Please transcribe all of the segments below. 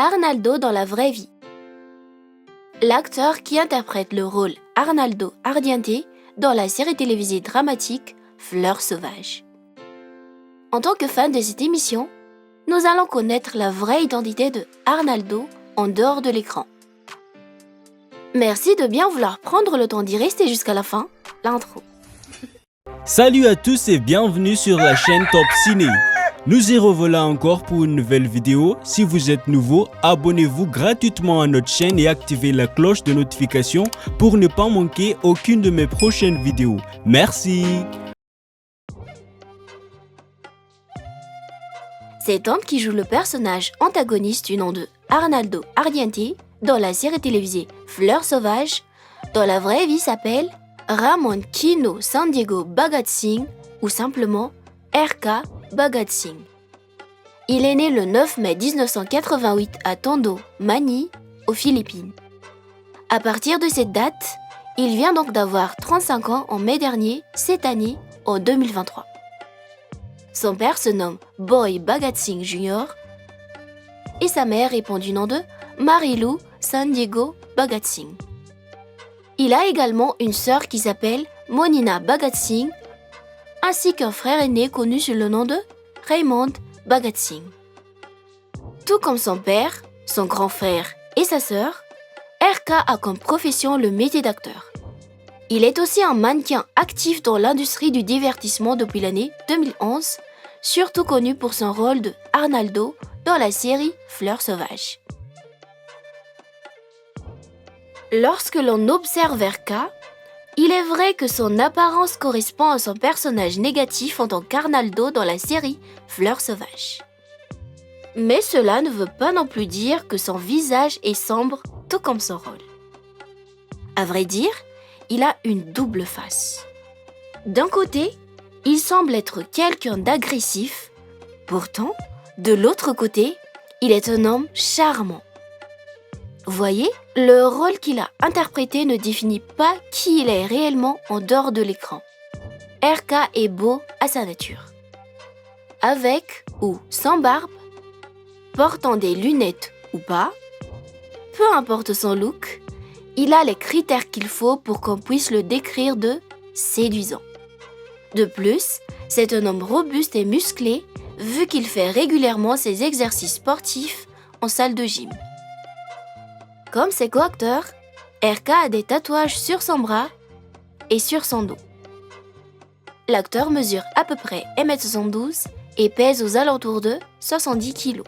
Arnaldo dans la vraie vie. L'acteur qui interprète le rôle Arnaldo Ardiente dans la série télévisée dramatique Fleurs sauvages. En tant que fan de cette émission, nous allons connaître la vraie identité de Arnaldo en dehors de l'écran. Merci de bien vouloir prendre le temps d'y rester jusqu'à la fin, l'intro. Salut à tous et bienvenue sur la chaîne Top Ciné. Nous y revoilà encore pour une nouvelle vidéo. Si vous êtes nouveau, abonnez-vous gratuitement à notre chaîne et activez la cloche de notification pour ne pas manquer aucune de mes prochaines vidéos. Merci. C'est Tom qui joue le personnage antagoniste du nom de Arnaldo Ardiente dans la série télévisée Fleurs sauvages. Dans la vraie vie s'appelle Ramon Kino San Diego Bhagat Singh ou simplement RK Bhagat Singh. Il est né le 9 mai 1988 à Tondo, Manille, aux Philippines. À partir de cette date, il vient donc d'avoir 35 ans en mai dernier, cette année, en 2023. Son père se nomme Boy Bhagat Singh Jr. et sa mère répond du nom de Marilou San Diego Bhagat Singh. Il a également une sœur qui s'appelle Monina Bhagat Singh, ainsi qu'un frère aîné connu sous le nom de Raymond Bhagat Singh. Tout comme son père, son grand frère et sa sœur, RK a comme profession le métier d'acteur. Il est aussi un mannequin actif dans l'industrie du divertissement depuis l'année 2011, surtout connu pour son rôle de Arnaldo dans la série Fleurs sauvages. Lorsque l'on observe RK, il est vrai que son apparence correspond à son personnage négatif en tant qu'Arnaldo dans la série Fleurs sauvages. Mais cela ne veut pas non plus dire que son visage est sombre, tout comme son rôle. À vrai dire, il a une double face. D'un côté, il semble être quelqu'un d'agressif, pourtant, de l'autre côté, il est un homme charmant. Voyez, le rôle qu'il a interprété ne définit pas qui il est réellement en dehors de l'écran. RK est beau à sa nature. Avec ou sans barbe, portant des lunettes ou pas, peu importe son look, il a les critères qu'il faut pour qu'on puisse le décrire de séduisant. De plus, c'est un homme robuste et musclé vu qu'il fait régulièrement ses exercices sportifs en salle de gym. Comme ses co-acteurs, RK a des tatouages sur son bras et sur son dos. L'acteur mesure à peu près 1m72 et pèse aux alentours de 70 kg.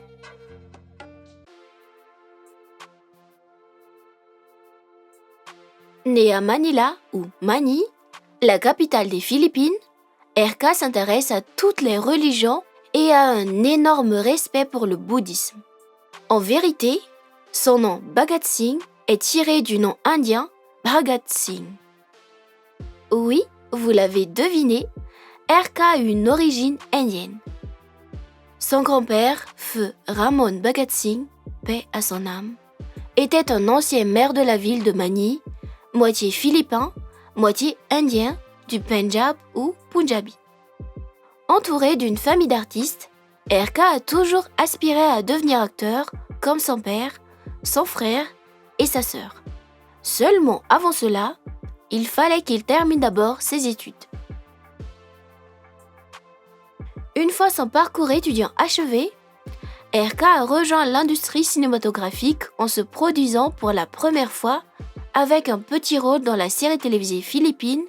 Né à Manila ou Manille, la capitale des Philippines, RK s'intéresse à toutes les religions et a un énorme respect pour le bouddhisme. En vérité, son nom Bhagat Singh est tiré du nom indien Bhagat Singh. Oui, vous l'avez deviné, RK a une origine indienne. Son grand-père, feu Ramon Bhagat Singh, paix à son âme, était un ancien maire de la ville de Manille, moitié philippin, moitié indien du Pendjab ou Punjabi. Entouré d'une famille d'artistes, RK a toujours aspiré à devenir acteur comme son père, son frère et sa sœur. Seulement avant cela, il fallait qu'il termine d'abord ses études. Une fois son parcours étudiant achevé, RK a rejoint l'industrie cinématographique en se produisant pour la première fois avec un petit rôle dans la série télévisée philippine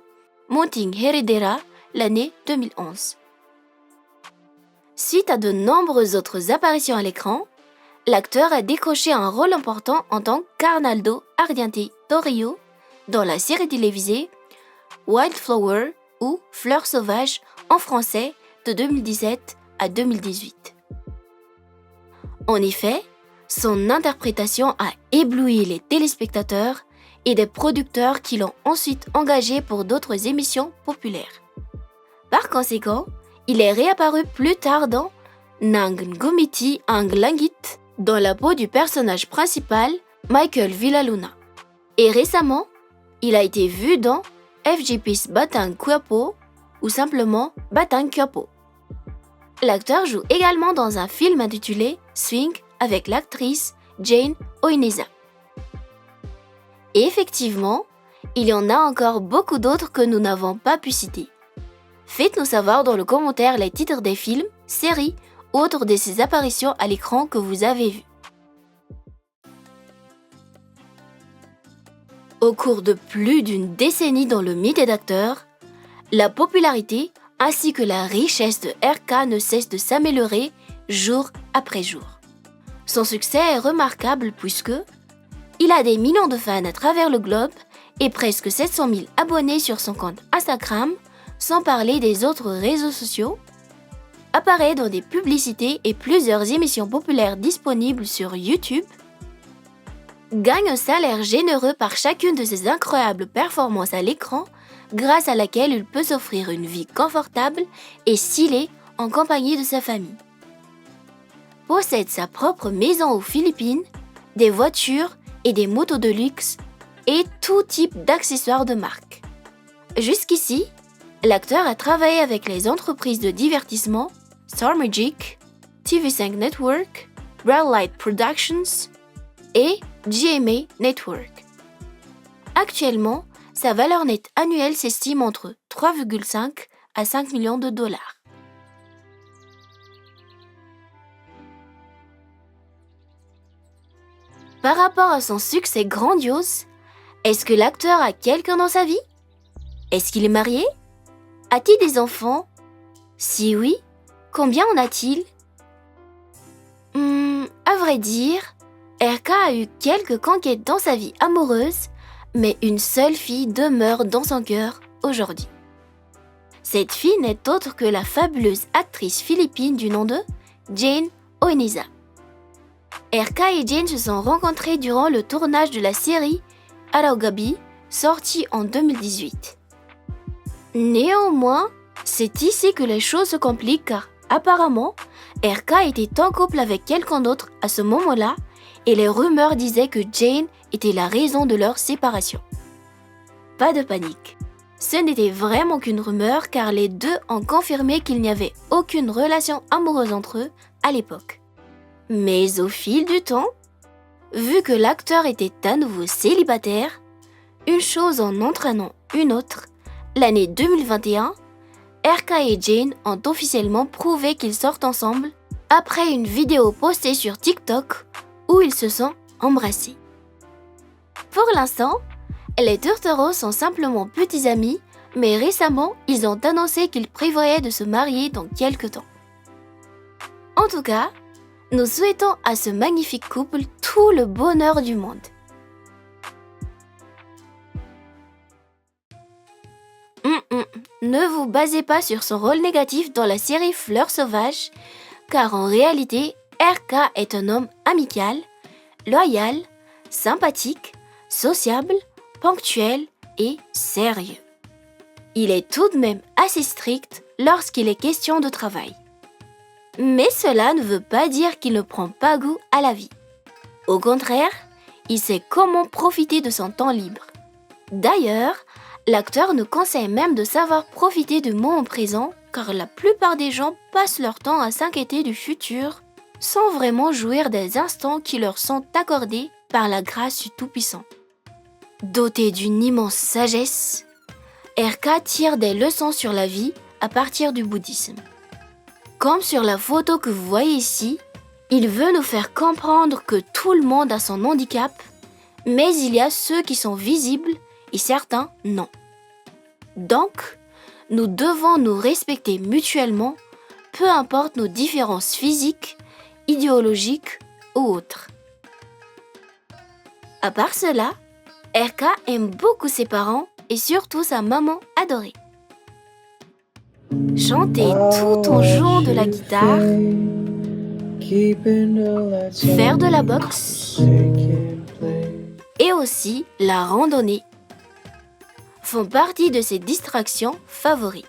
Munting Heredera l'année 2011. Suite à de nombreuses autres apparitions à l'écran, l'acteur a décroché un rôle important en tant qu'Arnaldo Ardiente Torrio dans la série télévisée Wildflower ou Fleurs sauvages en français de 2017 à 2018. En effet, son interprétation a ébloui les téléspectateurs et des producteurs qui l'ont ensuite engagé pour d'autres émissions populaires. Par conséquent, il est réapparu plus tard dans Nang Ngumiti Ang Langit dans la peau du personnage principal, Michael Villaluna. Et récemment, il a été vu dans FGP's Batang Quiapo ou simplement Batang Quiapo. L'acteur joue également dans un film intitulé Swing avec l'actrice Jane Oineza. Et effectivement, il y en a encore beaucoup d'autres que nous n'avons pas pu citer. Faites-nous savoir dans le commentaire les titres des films, séries ou autres de ces apparitions à l'écran que vous avez vues. Au cours de plus d'une décennie dans le métier d'acteur, la popularité ainsi que la richesse de RK ne cessent de s'améliorer jour après jour. Son succès est remarquable puisque il a des millions de fans à travers le globe et presque 700 000 abonnés sur son compte Instagram, sans parler des autres réseaux sociaux, apparaît dans des publicités et plusieurs émissions populaires disponibles sur YouTube, gagne un salaire généreux par chacune de ses incroyables performances à l'écran, grâce à laquelle il peut s'offrir une vie confortable et stylée en compagnie de sa famille. Possède sa propre maison aux Philippines, des voitures et des motos de luxe et tout type d'accessoires de marque. Jusqu'ici, l'acteur a travaillé avec les entreprises de divertissement Star Magic, TV5 Network, Bright Light Productions et GMA Network. Actuellement, sa valeur nette annuelle s'estime entre 3,5 à 5 millions de dollars. Par rapport à son succès grandiose, est-ce que l'acteur a quelqu'un dans sa vie? Est-ce qu'il est marié? A-t-il des enfants? Si oui, combien en a-t-il? À vrai dire, RK a eu quelques conquêtes dans sa vie amoureuse, mais une seule fille demeure dans son cœur aujourd'hui. Cette fille n'est autre que la fabuleuse actrice philippine du nom de Jane Oineza. RK et Jane se sont rencontrés durant le tournage de la série Araw Gabi, sortie en 2018. Néanmoins, c'est ici que les choses se compliquent car apparemment, RK était en couple avec quelqu'un d'autre à ce moment-là et les rumeurs disaient que Jane était la raison de leur séparation. Pas de panique. Ce n'était vraiment qu'une rumeur car les deux ont confirmé qu'il n'y avait aucune relation amoureuse entre eux à l'époque. Mais au fil du temps, vu que l'acteur était à nouveau célibataire, une chose en entraînant une autre, l'année 2021, RK et Jane ont officiellement prouvé qu'ils sortent ensemble après une vidéo postée sur TikTok où ils se sont embrassés. Pour l'instant, les tourtereaux sont simplement petits amis, mais récemment, ils ont annoncé qu'ils prévoyaient de se marier dans quelques temps. En tout cas, nous souhaitons à ce magnifique couple tout le bonheur du monde. Ne vous basez pas sur son rôle négatif dans la série Fleurs sauvages, car en réalité, RK est un homme amical, loyal, sympathique, sociable, ponctuel et sérieux. Il est tout de même assez strict lorsqu'il est question de travail. Mais cela ne veut pas dire qu'il ne prend pas goût à la vie. Au contraire, il sait comment profiter de son temps libre. D'ailleurs, l'acteur nous conseille même de savoir profiter du moment présent car la plupart des gens passent leur temps à s'inquiéter du futur sans vraiment jouir des instants qui leur sont accordés par la grâce du Tout-Puissant. Doté d'une immense sagesse, RK tire des leçons sur la vie à partir du bouddhisme. Comme sur la photo que vous voyez ici, il veut nous faire comprendre que tout le monde a son handicap, mais il y a ceux qui sont visibles et certains non. Donc, nous devons nous respecter mutuellement, peu importe nos différences physiques, idéologiques ou autres. À part cela, RK aime beaucoup ses parents et surtout sa maman adorée. Chanter tout en jouant de la guitare, faire de la boxe et aussi la randonnée font partie de ses distractions favorites.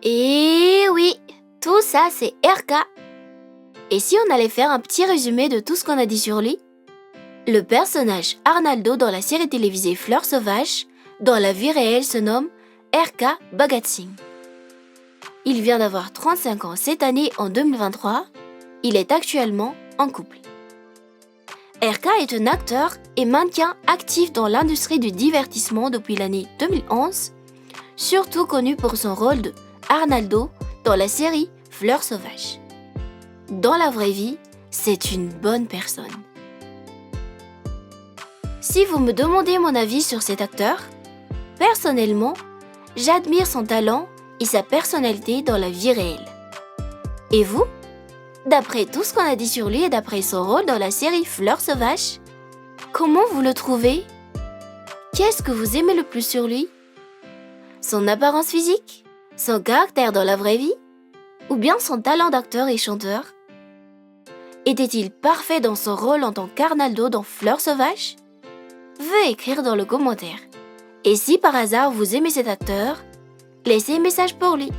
Et oui, tout ça c'est RK. Et si on allait faire un petit résumé de tout ce qu'on a dit sur lui? Le personnage Arnaldo dans la série télévisée Fleurs sauvages, dans la vie réelle se nomme RK Bhagat Singh. Il vient d'avoir 35 ans cette année en 2023. Il est actuellement en couple. RK est un acteur et maintien actif dans l'industrie du divertissement depuis l'année 2011, surtout connu pour son rôle de Arnaldo dans la série Fleurs sauvages. Dans la vraie vie, c'est une bonne personne. Si vous me demandez mon avis sur cet acteur, personnellement, j'admire son talent et sa personnalité dans la vie réelle. Et vous ? D'après tout ce qu'on a dit sur lui et d'après son rôle dans la série Fleurs sauvages, comment vous le trouvez ? Qu'est-ce que vous aimez le plus sur lui ? Son apparence physique ? Son caractère dans la vraie vie ? Ou bien son talent d'acteur et chanteur ? Était-il parfait dans son rôle en tant qu'Arnaldo dans Fleurs sauvages ? Veuillez écrire dans le commentaire. Et si par hasard vous aimez cet acteur, laissez un message pour lui.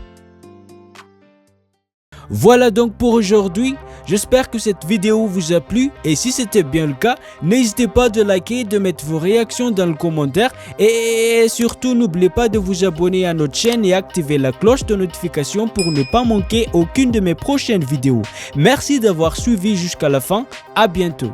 Voilà donc pour aujourd'hui. J'espère que cette vidéo vous a plu et si c'était bien le cas, n'hésitez pas de liker, de mettre vos réactions dans le commentaire et surtout n'oubliez pas de vous abonner à notre chaîne et activer la cloche de notification pour ne pas manquer aucune de mes prochaines vidéos. Merci d'avoir suivi jusqu'à la fin. À bientôt.